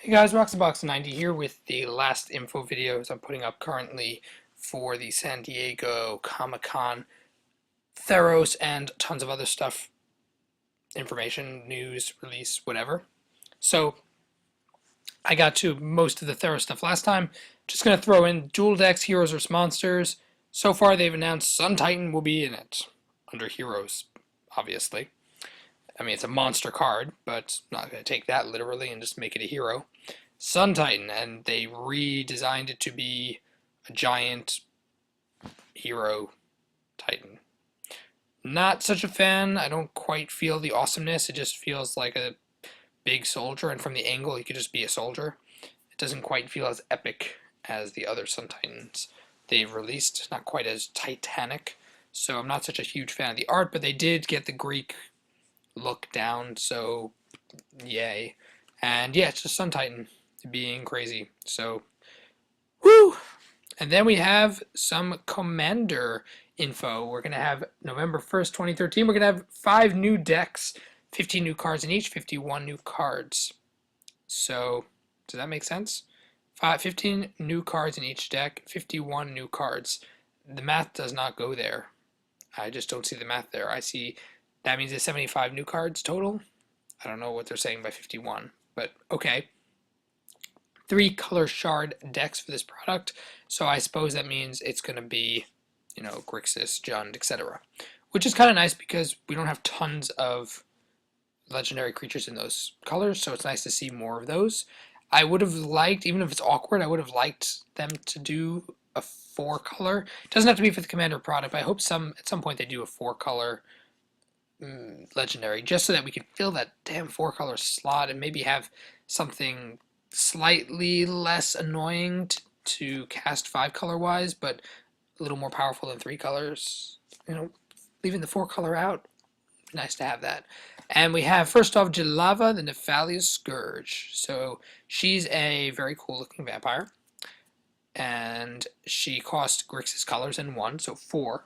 Hey guys, RoxyBox90 here with the last info videos I'm putting up currently for the San Diego Comic-Con, Theros, and tons of other stuff, information, news, release, whatever. So I got to most of the Theros stuff last time. Just going to throw in dual decks, heroes versus monsters. So far they've announced Sun Titan will be in it, under heroes, obviously. I mean, it's a monster card, but I'm not going to take that literally and just make it a hero. Sun Titan, and they redesigned it to be a giant hero Titan. Not such a fan. I don't quite feel the awesomeness. It just feels like a big soldier, and from the angle, he could just be a soldier. It doesn't quite feel as epic as the other Sun Titans they've released. Not quite as titanic. So I'm not such a huge fan of the art, but they did get the Greek look down, so yay. And yeah, it's just Sun Titan being crazy. So, woo! And then we have some Commander info. We're going to have November 1st, 2013. We're going to have 5 new decks, 15 new cards in each, 51 new cards. So, does that make sense? 15 new cards in each deck, 51 new cards. The math does not go there. I just don't see the math there. I see that means there's 75 new cards total. I don't know what they're saying by 51, but okay. 3 color shard decks for this product, so I suppose that means it's going to be, Grixis, Jund, etc. Which is kind of nice because we don't have tons of legendary creatures in those colors, so it's nice to see more of those. I would have liked, even if it's awkward, I would have liked them to do a 4-color. It doesn't have to be for the Commander product, but I hope at some point they do a 4-color legendary, just so that we can fill that damn 4-color slot and maybe have something slightly less annoying to cast 5-color wise, but a little more powerful than 3 colors. Leaving the 4-color out, nice to have that. And we have, first off, Jelava, the Nephalia Scourge. So she's a very cool looking vampire, and she costs Grixis colors in 1, so 4.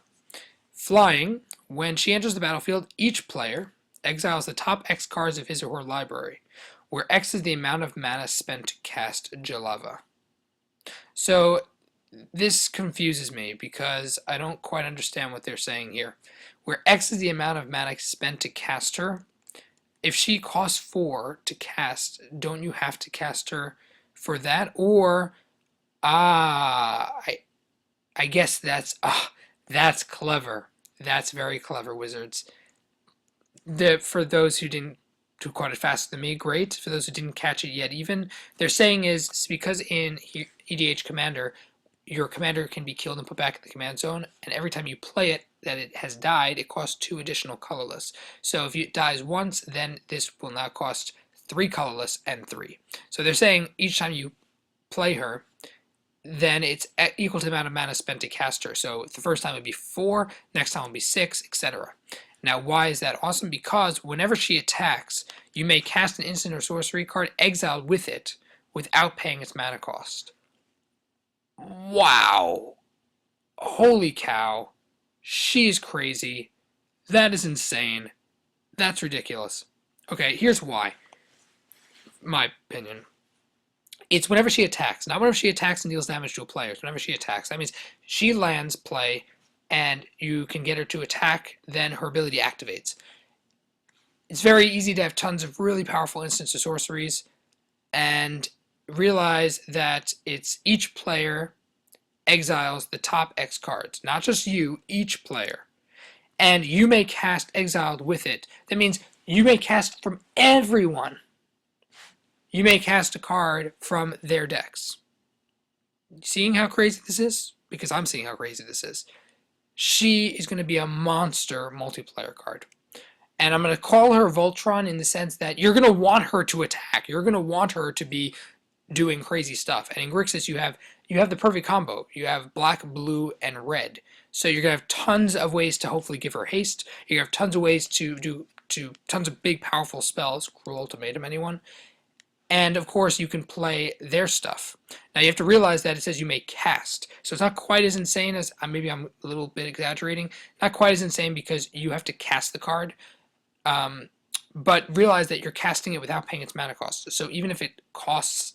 Flying, when she enters the battlefield, each player exiles the top X cards of his or her library, where X is the amount of mana spent to cast Jelava. So this confuses me because I don't quite understand what they're saying here. Where X is the amount of mana spent to cast her, if she costs 4 to cast, don't you have to cast her for that? Or, I guess that's clever. That's very clever, Wizards. For those who caught it faster than me, great. For those who didn't catch it yet, even, they're saying is because in EDH Commander, your commander can be killed and put back in the command zone, and every time you play it that it has died, it costs 2 additional colorless. So if it dies once, then this will now cost 3 colorless and 3. So they're saying each time you play her, then it's equal to the amount of mana spent to cast her. So the first time it would be 4, next time it would be 6, etc. Now, why is that awesome? Because whenever she attacks, you may cast an instant or sorcery card exiled with it without paying its mana cost. Wow. Holy cow. She's crazy. That is insane. That's ridiculous. Okay, here's why. My opinion. It's whenever she attacks. Not whenever she attacks and deals damage to a player. It's whenever she attacks. That means she lands play, and you can get her to attack, then her ability activates. It's very easy to have tons of really powerful instants or sorceries, and realize that it's each player exiles the top X cards. Not just you, each player. And you may cast exiled with it. That means you may cast from everyone. You may cast a card from their decks. Seeing how crazy this is? Because I'm seeing how crazy this is. She is going to be a monster multiplayer card. And I'm going to call her Voltron in the sense that you're going to want her to attack. You're going to want her to be doing crazy stuff. And in Grixis, you have the perfect combo. You have black, blue, and red. So you're going to have tons of ways to hopefully give her haste. You have tons of ways to do tons of big, powerful spells. Cruel Ultimatum, anyone? And of course, you can play their stuff. Now you have to realize that it says you may cast. So it's not quite as insane as, maybe I'm a little bit exaggerating, not quite as insane because you have to cast the card. but realize that you're casting it without paying its mana cost. So even if it costs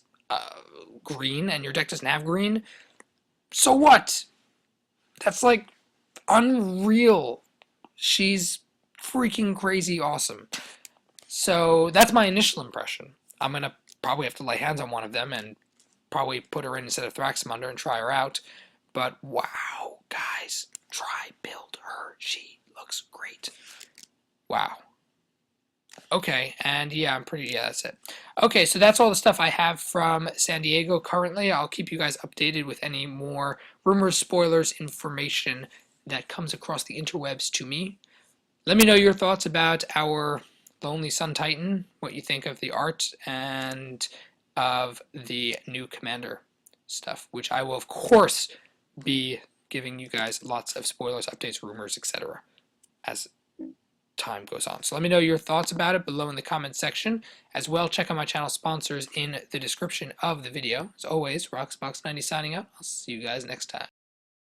green and your deck doesn't have green, so what? That's like unreal. She's freaking crazy awesome. So that's my initial impression. I'm going to probably have to lay hands on one of them and probably put her in instead of Thraximunder and try her out. But wow, guys, try build her. She looks great. Wow. Okay, and yeah, that's it. Okay, so that's all the stuff I have from San Diego currently. I'll keep you guys updated with any more rumors, spoilers, information that comes across the interwebs to me. Let me know your thoughts about our Lonely Sun Titan, what you think of the art and of the new commander stuff, which I will, of course, be giving you guys lots of spoilers, updates, rumors, etc. as time goes on. So let me know your thoughts about it below in the comments section. As well, check out my channel sponsors in the description of the video. As always, Roxbox90 signing out. I'll see you guys next time.